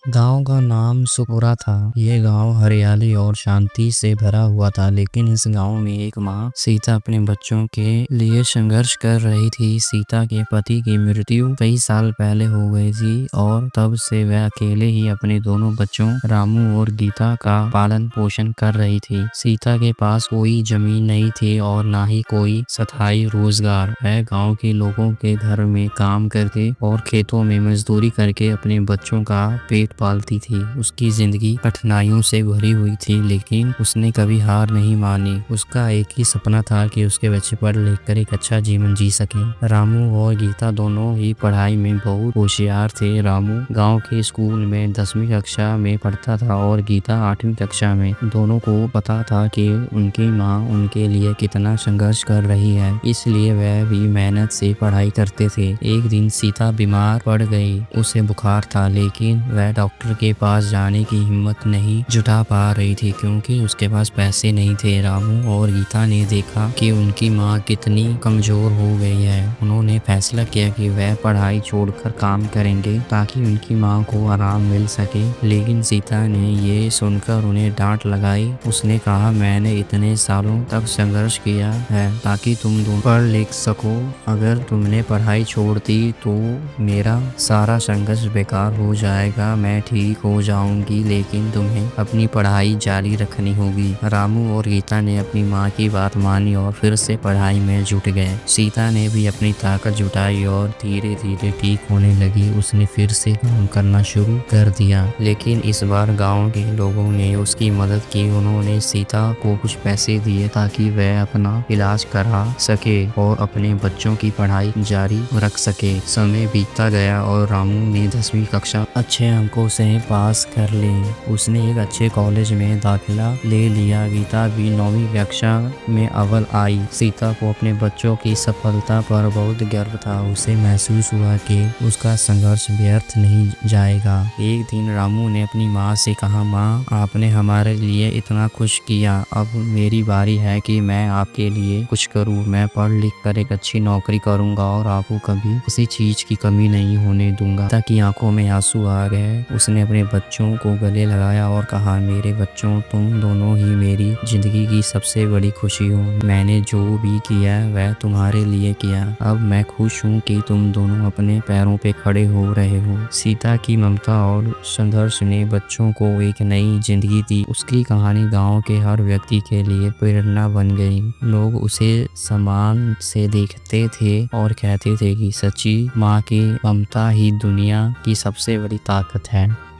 गांव का नाम सुपुरा था। ये गांव हरियाली और शांति से भरा हुआ था, लेकिन इस गांव में एक माँ सीता अपने बच्चों के लिए संघर्ष कर रही थी। सीता के पति की मृत्यु कई साल पहले हो गई थी और तब से वह अकेले ही अपने दोनों बच्चों रामू और गीता का पालन पोषण कर रही थी। सीता के पास कोई जमीन नहीं थी और ना ही कोई स्थायी रोजगार। वह गाँव के लोगों के घर में काम करके और खेतों में मजदूरी करके अपने बच्चों का पेट पालती थी। उसकी जिंदगी कठिनाइयों से भरी हुई थी, लेकिन उसने कभी हार नहीं मानी। उसका एक ही सपना था कि उसके बच्चे पढ़ लिख कर एक अच्छा जीवन जी सकें। रामू और गीता दोनों ही पढ़ाई में बहुत होशियार थे। रामू गांव के स्कूल में 10वीं कक्षा में पढ़ता था और गीता 8वीं कक्षा में। दोनों को पता था कि उनकी माँ उनके लिए कितना संघर्ष कर रही है, इसलिए वह भी मेहनत से पढ़ाई करते थे। एक दिन सीता बीमार पड़ गई। उसे बुखार था, लेकिन वह डॉक्टर के पास जाने की हिम्मत नहीं जुटा पा रही थी क्योंकि उसके पास पैसे नहीं थे। रामू और गीता ने देखा कि उनकी माँ कितनी कमजोर हो गई है। उन्होंने फैसला किया कि वह पढ़ाई छोड़कर काम करेंगे ताकि उनकी माँ को आराम मिल सके, लेकिन सीता ने ये सुनकर उन्हें डांट लगाई। उसने कहा, मैंने इतने सालों तक संघर्ष किया है ताकि तुम दोनों पढ़ लिख सको। अगर तुमने पढ़ाई छोड़ दी तो मेरा सारा संघर्ष बेकार हो जाएगा। मैं ठीक हो जाऊंगी, लेकिन तुम्हें अपनी पढ़ाई जारी रखनी होगी। रामू और गीता ने अपनी माँ की बात मानी और फिर से पढ़ाई में जुट गए। सीता ने भी अपनी ताकत जुटाई और धीरे धीरे ठीक होने लगी। उसने फिर से काम करना शुरू कर दिया, लेकिन इस बार गांव के लोगों ने उसकी मदद की। उन्होंने सीता को कुछ पैसे दिए ताकि वह अपना इलाज करा सके और अपने बच्चों की पढ़ाई जारी रख सके। समय बीतता गया और रामू ने 10वीं कक्षा अच्छे अंकों से पास कर ली। उसने एक अच्छे कॉलेज में दाखिला ले लिया। गीता भी 9वीं कक्षा में अव्वल आई। सीता को अपने बच्चों की सफलता पर बहुत गर्व था। उसे महसूस हुआ कि उसका संघर्ष व्यर्थ नहीं जाएगा। एक दिन रामू ने अपनी माँ से कहा, माँ, आपने हमारे लिए इतना कुछ किया, अब मेरी बारी है कि मैं आपके लिए कुछ करूँ। मैं पढ़ लिख कर एक अच्छी नौकरी करूँगा और आपको कभी किसी चीज की कमी नहीं होने दूंगा। ताकि आंखों में आंसू आ गए। उसने अपने बच्चों को गले लगाया और कहा, मेरे बच्चों, तुम दोनों ही मेरी जिंदगी की सबसे बड़ी खुशी हो। मैंने जो भी किया वह तुम्हारे लिए किया। अब मैं खुश हूँ कि तुम दोनों अपने पैरों पे खड़े हो रहे हो। सीता की ममता और संघर्ष ने बच्चों को एक नई जिंदगी दी। उसकी कहानी गांव के हर व्यक्ति के लिए प्रेरणा बन गई। लोग उसे सम्मान से देखते थे और कहते थे कि सच्ची माँ की ममता ही दुनिया की सबसे बड़ी ताकत है।